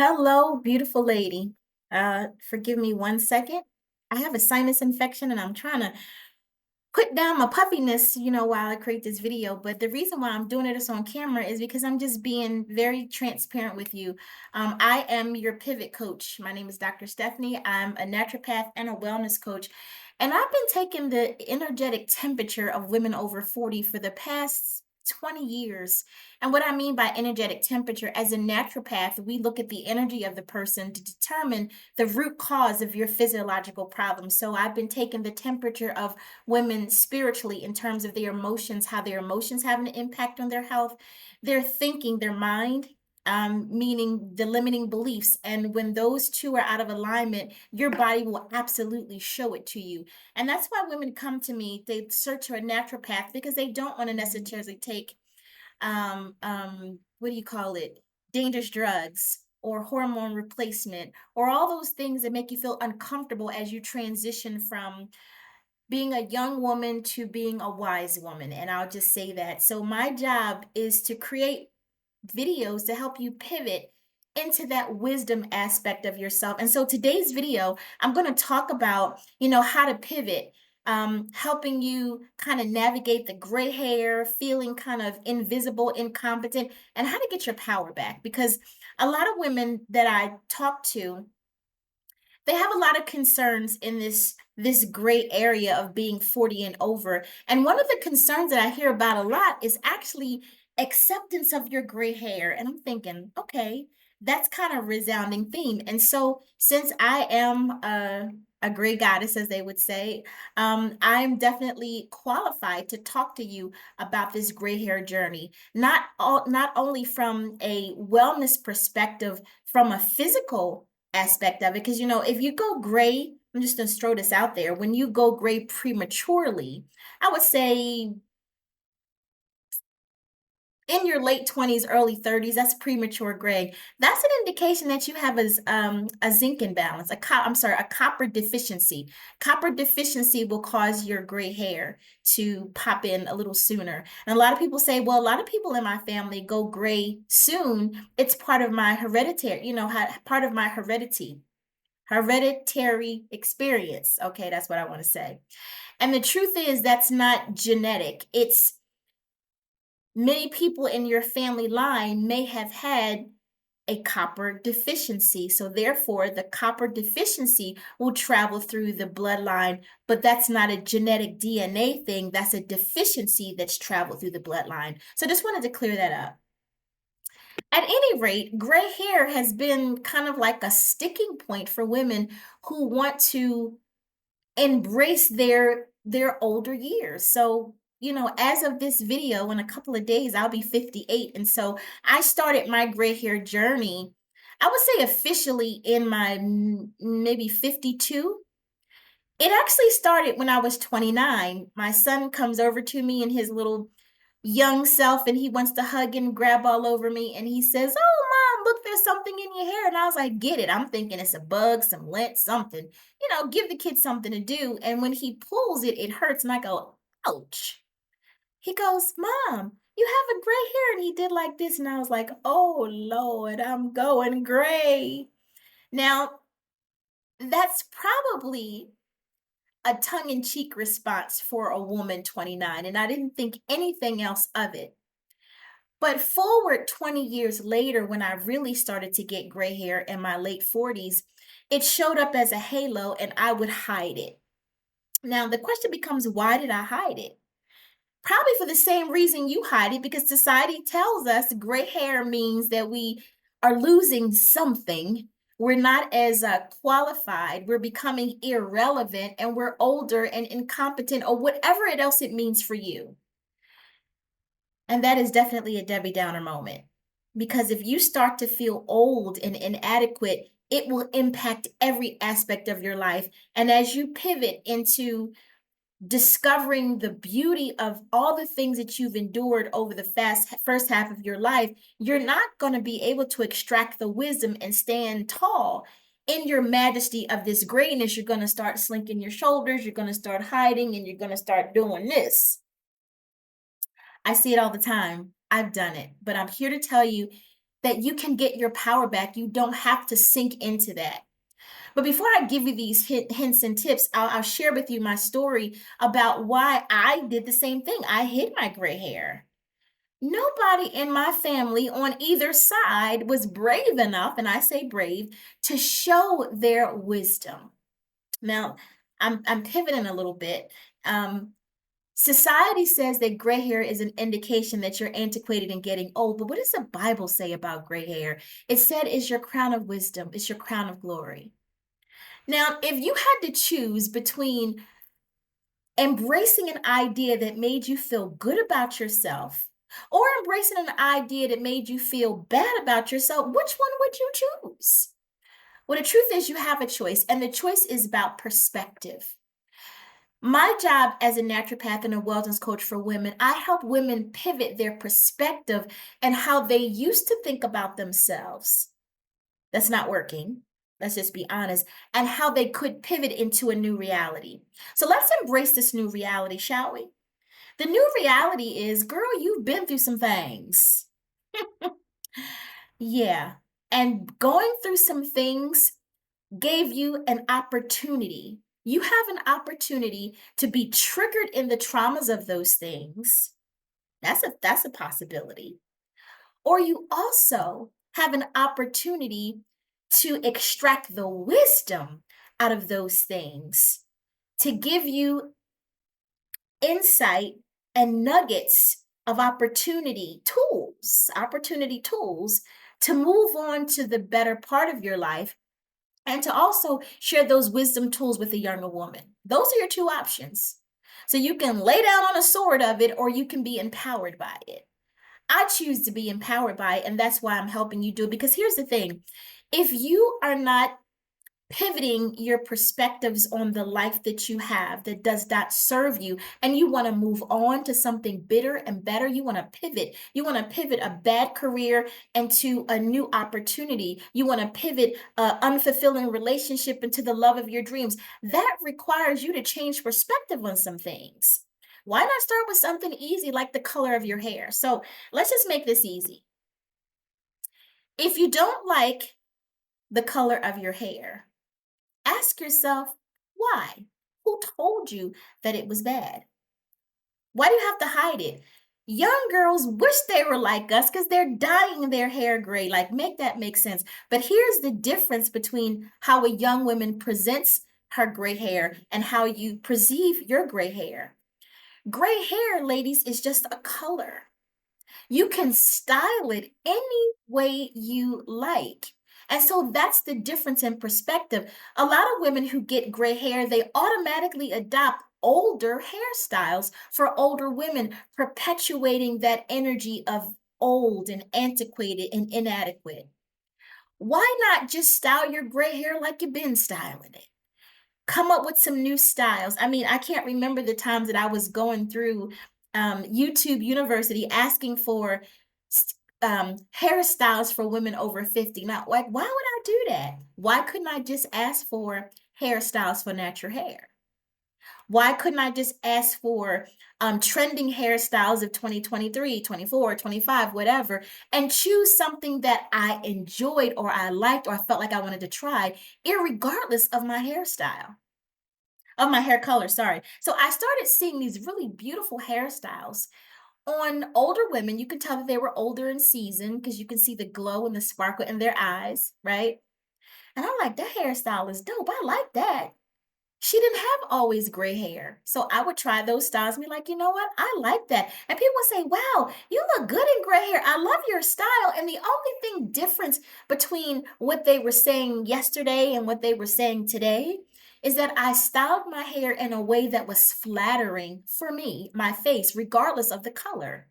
Hello, beautiful lady. Forgive me 1 second. I have a sinus infection and I'm trying to put down my puffiness, while I create this video. But the reason why I'm doing this on camera is because I'm just being very transparent with you. I am your pivot coach. My name is Dr. Stephanie. I'm a naturopath and a wellness coach. And I've been taking the energetic temperature of women over 40 for the past 20 years. And what I mean by energetic temperature, as a naturopath, we look at the energy of the person to determine the root cause of your physiological problem. So I've been taking the temperature of women spiritually in terms of their emotions, how their emotions have an impact on their health, their thinking, their mind. Meaning the limiting beliefs. And when those two are out of alignment, your body will absolutely show it to you. And that's why women come to me. They search for a naturopath because they don't want to necessarily take what do you call it? Dangerous drugs or hormone replacement or all those things that make you feel uncomfortable as you transition from being a young woman to being a wise woman. And I'll just say that. So, my job is to create videos to help you pivot into that wisdom aspect of yourself. And so today's video, I'm going to talk about, how to pivot, helping you kind of navigate the gray hair, feeling kind of invisible, incompetent, and how to get your power back. Because a lot of women that I talk to, they have a lot of concerns in this gray area of being 40 and over. And one of the concerns that I hear about a lot is actually acceptance of your gray hair. And I'm thinking, okay, that's kind of resounding theme. And so since I am a gray goddess, as they would say, I'm definitely qualified to talk to you about this gray hair journey. Not only from a wellness perspective, from a physical aspect of it. Because, if you go gray, I'm just going to throw this out there. When you go gray prematurely, I would say in your late 20s, early 30s, that's premature gray. That's an indication that you have a zinc imbalance, a copper deficiency. Copper deficiency will cause your gray hair to pop in a little sooner. And a lot of people say, well, a lot of people in my family go gray soon. It's part of my hereditary, part of my hereditary experience. Okay, that's what I want to say. And the truth is, that's not genetic. It's many people in your family line may have had a copper deficiency. So, therefore, the copper deficiency will travel through the bloodline, but that's not a genetic DNA thing. That's a deficiency that's traveled through the bloodline. So, just wanted to clear that up. At any rate, gray hair has been kind of like a sticking point for women who want to embrace their older years. So, as of this video, in a couple of days, I'll be 58. And so I started my gray hair journey, I would say officially in my maybe 52. It actually started when I was 29. My son comes over to me in his little young self and he wants to hug and grab all over me. And he says, "Oh, mom, look, there's something in your hair." And I was like, "Get it." I'm thinking it's a bug, some lint, something, give the kid something to do. And when he pulls it, it hurts. And I go, "Ouch." He goes, "Mom, you have a gray hair." And he did like this. And I was like, "Oh, Lord, I'm going gray." Now, that's probably a tongue-in-cheek response for a woman 29, and I didn't think anything else of it. But forward 20 years later, when I really started to get gray hair in my late 40s, it showed up as a halo and I would hide it. Now, the question becomes, why did I hide it? Probably for the same reason you hide it, because society tells us gray hair means that we are losing something. We're not as qualified. We're becoming irrelevant and we're older and incompetent or whatever it else it means for you. And that is definitely a Debbie Downer moment. Because if you start to feel old and inadequate, it will impact every aspect of your life. And as you pivot into discovering the beauty of all the things that you've endured over the first half of your life, you're not going to be able to extract the wisdom and stand tall in your majesty of this grayness. You're going to start slinking your shoulders, you're going to start hiding, and you're going to start doing this. I see it all the time. I've done it, but I'm here to tell you, that you can get your power back. You don't have to sink into that. But before I give you these hints and tips, I'll share with you my story about why I did the same thing. I hid my gray hair. Nobody in my family on either side was brave enough, and I say brave, to show their wisdom. Now, I'm pivoting a little bit. Um, Society says that gray hair is an indication that you're antiquated and getting old, but what does the Bible say about gray hair? It said it's your crown of wisdom, it's your crown of glory. Now, if you had to choose between embracing an idea that made you feel good about yourself or embracing an idea that made you feel bad about yourself, which one would you choose? Well, the truth is, you have a choice, and the choice is about perspective. My job as a naturopath and a wellness coach for women, I help women pivot their perspective and how they used to think about themselves. That's not working. Let's just be honest. And how they could pivot into a new reality. So let's embrace this new reality, shall we? The new reality is, girl, you've been through some things. Yeah. And going through some things gave you an opportunity. You have an opportunity to be triggered in the traumas of those things. That's a possibility. Or you also have an opportunity to extract the wisdom out of those things, to give you insight and nuggets of opportunity tools to move on to the better part of your life, and to also share those wisdom tools with a younger woman. Those are your two options. So you can lay down on a sword of it, or you can be empowered by it. I choose to be empowered by it, and that's why I'm helping you do it. Because here's the thing, if you are not pivoting your perspectives on the life that you have that does not serve you, and you want to move on to something bitter and better, you want to pivot. You want to pivot a bad career into a new opportunity. You want to pivot an unfulfilling relationship into the love of your dreams. That requires you to change perspective on some things. Why not start with something easy like the color of your hair? So let's just make this easy. If you don't like the color of your hair, ask yourself, why? Who told you that it was bad? Why do you have to hide it? Young girls wish they were like us because they're dyeing their hair gray. Like, make that make sense. But here's the difference between how a young woman presents her gray hair and how you perceive your gray hair. Gray hair, ladies, is just a color. You can style it any way you like. And so that's the difference in perspective. A lot of women who get gray hair, they automatically adopt older hairstyles for older women, perpetuating that energy of old and antiquated and inadequate. Why not just style your gray hair like you've been styling it? Come up with some new styles. I mean, I can't remember the times that I was going through YouTube University asking for hairstyles for women over 50. Now, like, why would I do that? Why couldn't I just ask for hairstyles for natural hair? Why couldn't I just ask for trending hairstyles of 2023, 24, 25, whatever, and choose something that I enjoyed or I liked or I felt like I wanted to try, irregardless of my hairstyle? Of my hair color, sorry. So I started seeing these really beautiful hairstyles on older women. You can tell that they were older in season because you can see the glow and the sparkle in their eyes, right? And I'm like, that hairstyle is dope. I like that. She didn't have always gray hair. So I would try those styles and be like, you know what? I like that. And people would say, wow, you look good in gray hair. I love your style. And the only thing difference between what they were saying yesterday and what they were saying today is that I styled my hair in a way that was flattering for me, my face, regardless of the color.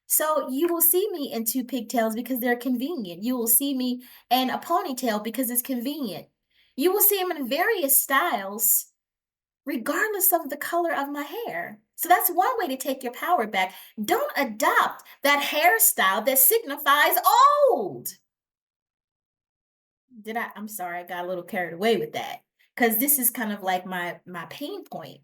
So you will see me in two pigtails because they're convenient. You will see me in a ponytail because it's convenient. You will see them in various styles, regardless of the color of my hair. So that's one way to take your power back. Don't adopt that hairstyle that signifies old. I'm sorry, I got a little carried away with that. Because this is kind of like my pain point.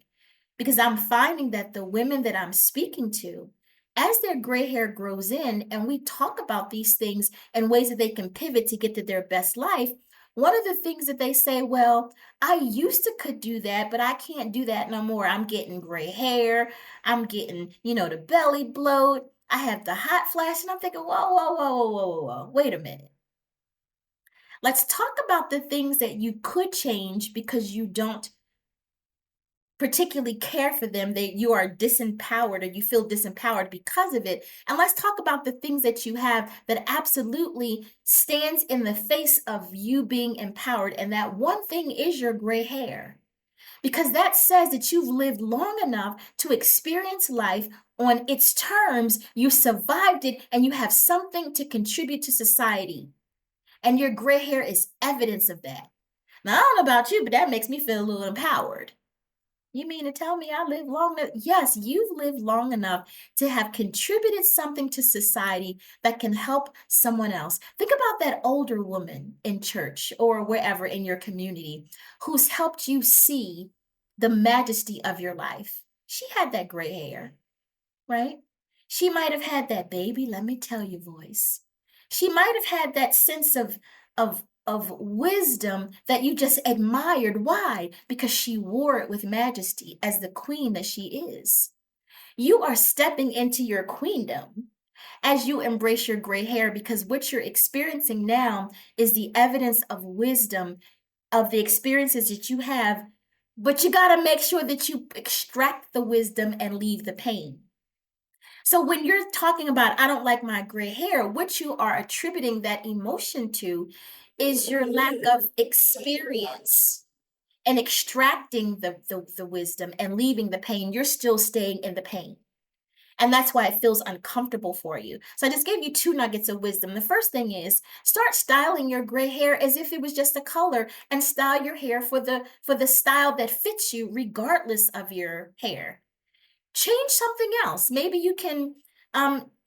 Because I'm finding that the women that I'm speaking to, As their gray hair grows in, and we talk about these things and ways that they can pivot to get to their best life, one of the things that they say, well, I used to could do that, but I can't do that no more. I'm getting gray hair. I'm getting, the belly bloat. I have the hot flash. And I'm thinking, whoa, whoa, whoa, whoa, whoa, whoa, whoa. Wait a minute. Let's talk about the things that you could change because you don't particularly care for them, that you are disempowered or you feel disempowered because of it. And let's talk about the things that you have that absolutely stands in the face of you being empowered. And that one thing is your gray hair, because that says that you've lived long enough to experience life on its terms. You survived it and you have something to contribute to society. And your gray hair is evidence of that. Now, I don't know about you, but that makes me feel a little empowered. You mean to tell me I live long enough? Yes, you've lived long enough to have contributed something to society that can help someone else. Think about that older woman in church or wherever in your community who's helped you see the majesty of your life. She had that gray hair, right? She might have had that baby, let me tell you voice. She might have had that sense of wisdom that you just admired. Why? Because she wore it with majesty as the queen that she is. You are stepping into your queendom as you embrace your gray hair, because what you're experiencing now is the evidence of wisdom of the experiences that you have, but you got to make sure that you extract the wisdom and leave the pain. So when you're talking about, I don't like my gray hair, what you are attributing that emotion to is your lack of experience and extracting the wisdom and leaving the pain. You're still staying in the pain. And that's why it feels uncomfortable for you. So I just gave you two nuggets of wisdom. The first thing is start styling your gray hair as if it was just a color, and style your hair for the style that fits you regardless of your hair. Change something else. Maybe you can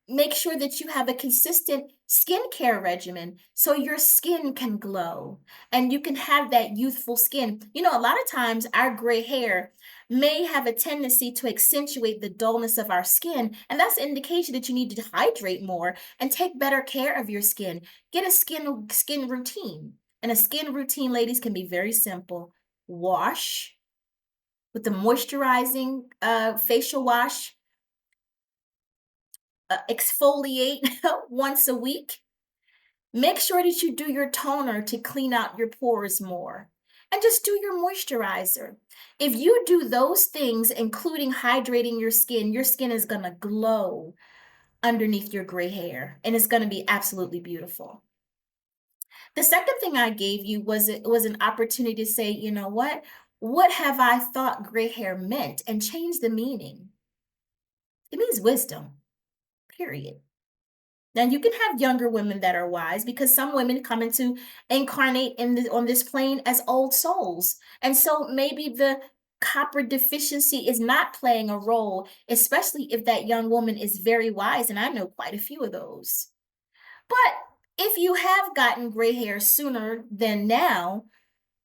make sure that you have a consistent skincare regimen so your skin can glow and you can have that youthful skin. A lot of times our gray hair may have a tendency to accentuate the dullness of our skin, and that's an indication that you need to hydrate more and take better care of your skin. Get a skin routine. And a skin routine, ladies, can be very simple. Wash with the moisturizing facial wash, exfoliate once a week. Make sure that you do your toner to clean out your pores more. And just do your moisturizer. If you do those things, including hydrating your skin is going to glow underneath your gray hair, and it's going to be absolutely beautiful. The second thing I gave you was an opportunity to say, you know what? What have I thought gray hair meant, and change the meaning? It means wisdom, period. Now you can have younger women that are wise, because some women come into incarnate on this plane as old souls. And so maybe the copper deficiency is not playing a role, especially if that young woman is very wise. And I know quite a few of those. But if you have gotten gray hair sooner than now,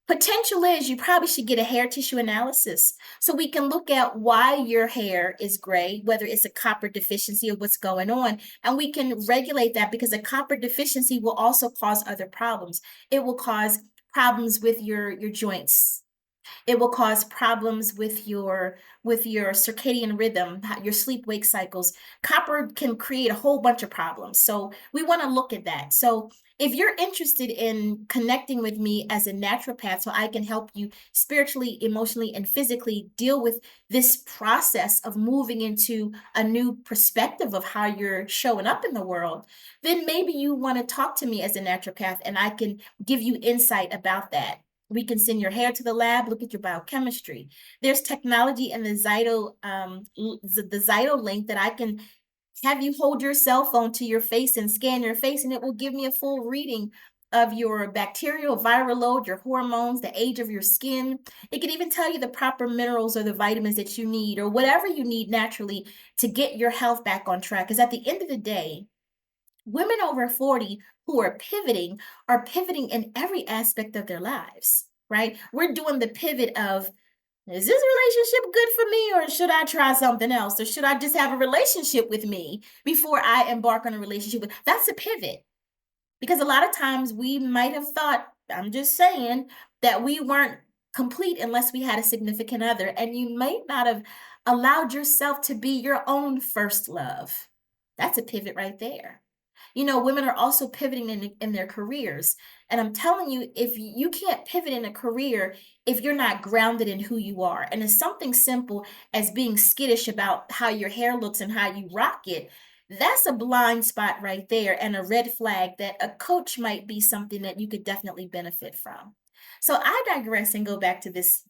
potential is you probably should get a hair tissue analysis so we can look at why your hair is gray, whether it's a copper deficiency or what's going on, and we can regulate that, because a copper deficiency will also cause other problems. It will cause problems with your joints. It will cause problems with your circadian rhythm, your sleep wake cycles. Copper can create a whole bunch of problems. So we want to look at that. So if you're interested in connecting with me as a naturopath so I can help you spiritually, emotionally, and physically deal with this process of moving into a new perspective of how you're showing up in the world, then maybe you want to talk to me as a naturopath and I can give you insight about that. We can send your hair to the lab, look at your biochemistry. There's technology in the Zyto link that I can have you hold your cell phone to your face and scan your face, and it will give me a full reading of your bacterial viral load, your hormones, the age of your skin. It can even tell you the proper minerals or the vitamins that you need, or whatever you need naturally to get your health back on track. Because at the end of the day, women over 40 who are pivoting in every aspect of their lives, right? We're doing the pivot of Is this relationship good for me, or should I try something else? Or should I just have a relationship with me before I embark on a relationship with? That's a pivot. Because a lot of times we might have thought, I'm just saying, that we weren't complete unless we had a significant other. And you might not have allowed yourself to be your own first love. That's a pivot right there. Women are also pivoting in their careers. And I'm telling you, if you can't pivot in a career if you're not grounded in who you are, and it's something simple as being skittish about how your hair looks and how you rock it, that's a blind spot right there and a red flag that a coach might be something that you could definitely benefit from. So I digress and go back to this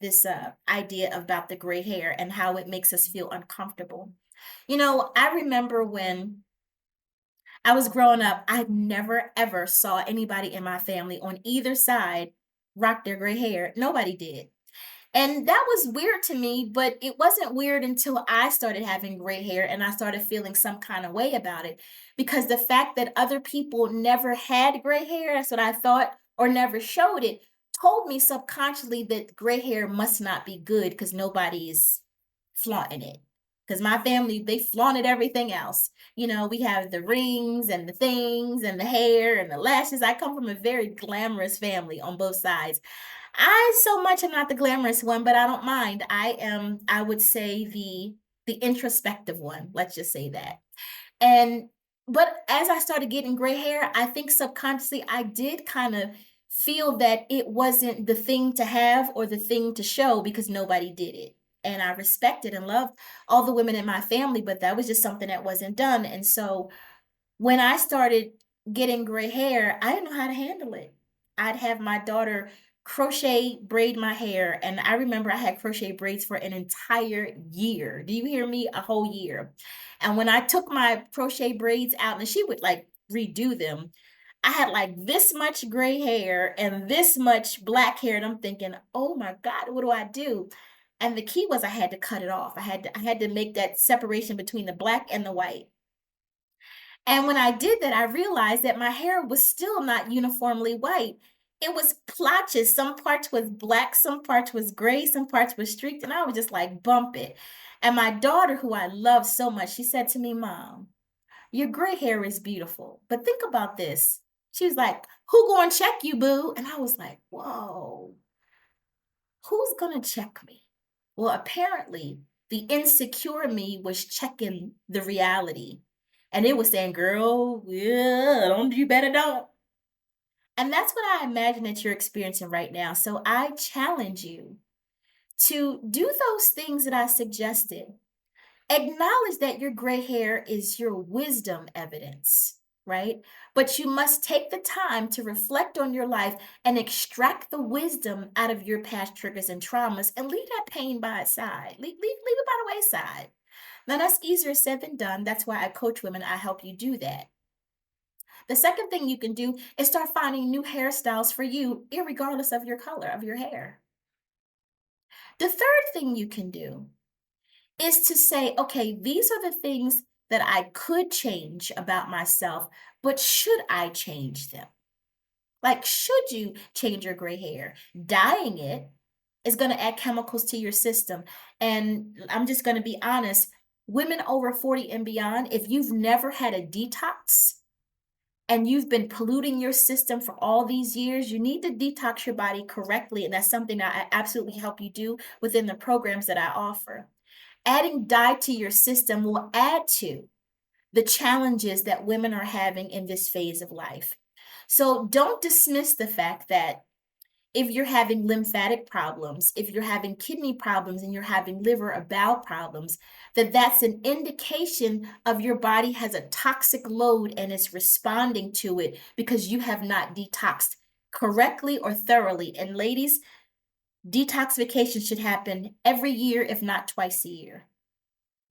idea about the gray hair and how it makes us feel uncomfortable. I remember when I was growing up, I never ever saw anybody in my family on either side rock their gray hair. Nobody did. And that was weird to me, but it wasn't weird until I started having gray hair and I started feeling some kind of way about it. Because the fact that other people never had gray hair, that's what I thought, or never showed it, told me subconsciously that gray hair must not be good because nobody's flaunting it. Because my family, they flaunted everything else. We have the rings and the things and the hair and the lashes. I come from a very glamorous family on both sides. I so much am not the glamorous one, but I don't mind. I am, I would say, the introspective one. Let's just say that. And but as I started getting gray hair, I think subconsciously I did kind of feel that it wasn't the thing to have or the thing to show because nobody did it. And I respected and loved all the women in my family, but that was just something that wasn't done. And so when I started getting gray hair, I didn't know how to handle it. I'd have my daughter crochet braid my hair, and I remember I had crochet braids for an entire year. Do you hear me? A whole year. And when I took my crochet braids out and she would like redo them, I had like this much gray hair and this much black hair, and I'm thinking, "Oh my God, what do I do?" And the key was I had to cut it off. I had to make that separation between the black and the white. And when I did that, I realized that my hair was still not uniformly white. It was plotches. Some parts was black, some parts was gray, some parts was streaked, and I would just like bump it. And my daughter, who I love so much, she said to me, "Mom, your gray hair is beautiful, but think about this." She was like, "Who gonna check you, boo?" And I was like, "Whoa, who's gonna check me?" Well, apparently, the insecure me was checking the reality. And it was saying, "Girl, yeah, don't you better don't." And that's what I imagine that you're experiencing right now. So I challenge you to do those things that I suggested. Acknowledge that your gray hair is your wisdom evidence, right? But you must take the time to reflect on your life and extract the wisdom out of your past triggers and traumas and leave that pain by its side. Leave it by the wayside. Now, that's easier said than done. That's why I coach women. I help you do that. The second thing you can do is start finding new hairstyles for you, irregardless of your color of your hair. The third thing you can do is to say, okay, these are the things that I could change about myself, but should I change them? Like, should you change your gray hair? Dyeing it is going to add chemicals to your system. And I'm just going to be honest, women over 40 and beyond, if you've never had a detox, and you've been polluting your system for all these years, you need to detox your body correctly. And that's something that I absolutely help you do within the programs that I offer. Adding dye to your system will add to the challenges that women are having in this phase of life. So don't dismiss the fact that if you're having lymphatic problems, if you're having kidney problems and you're having liver or bowel problems, that's an indication of your body has a toxic load and it's responding to it because you have not detoxed correctly or thoroughly. And ladies, detoxification should happen every year, if not twice a year.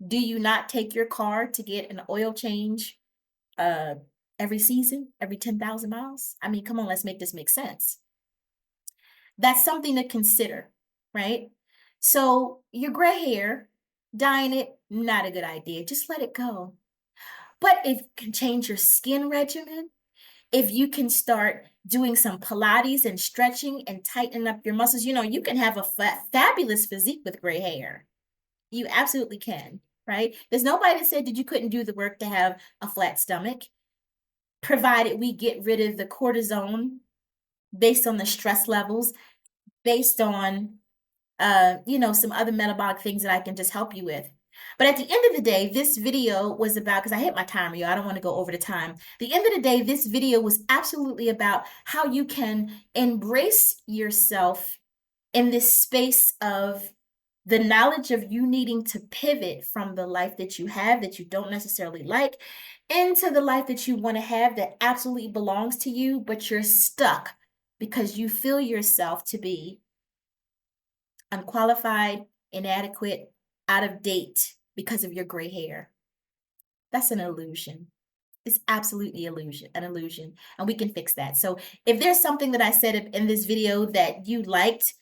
Do you not take your car to get an oil change uh, every season, every 10,000 miles? I mean, come on, let's make this make sense. That's something to consider, right? So your gray hair, dyeing it, not a good idea. Just let it go. But if you can change your skin regimen, if you can start doing some Pilates and stretching and tightening up your muscles, you can have a fabulous physique with gray hair. You absolutely can, right? There's nobody that said that you couldn't do the work to have a flat stomach, provided we get rid of the cortisone based on the stress levels, based on some other metabolic things that I can just help you with. But at the end of the day, this video was about, because I hit my timer, y'all. I don't want to go over the time. The end of the day, this video was absolutely about how you can embrace yourself in this space of the knowledge of you needing to pivot from the life that you have that you don't necessarily like into the life that you want to have that absolutely belongs to you, but you're stuck because you feel yourself to be unqualified, inadequate, out of date because of your gray hair. That's an illusion. It's absolutely an illusion, and we can fix that. So if there's something that I said in this video that you liked,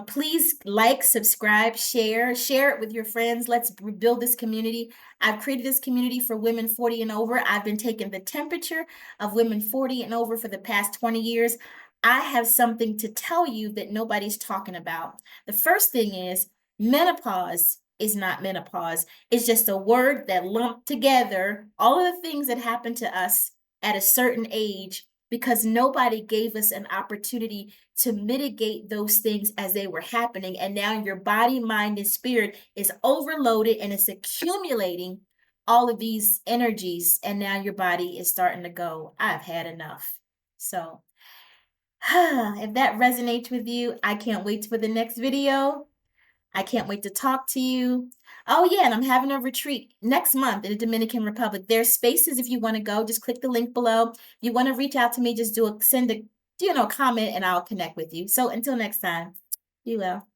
please like, subscribe, share it with your friends. Let's build this community. I've created this community for women 40 and over. I've been taking the temperature of women 40 and over for the past 20 years. I have something to tell you that nobody's talking about. The first thing is menopause is not menopause. It's just a word that lumped together all of the things that happen to us at a certain age because nobody gave us an opportunity to mitigate those things as they were happening. And now your body, mind, and spirit is overloaded and it's accumulating all of these energies. And now your body is starting to go, I've had enough. So if that resonates with you, I can't wait for the next video. I can't wait to talk to you. Oh, yeah, and I'm having a retreat next month in the Dominican Republic. There's spaces if you want to go. Just click the link below. If you want to reach out to me, just send a comment and I'll connect with you. So until next time, be well.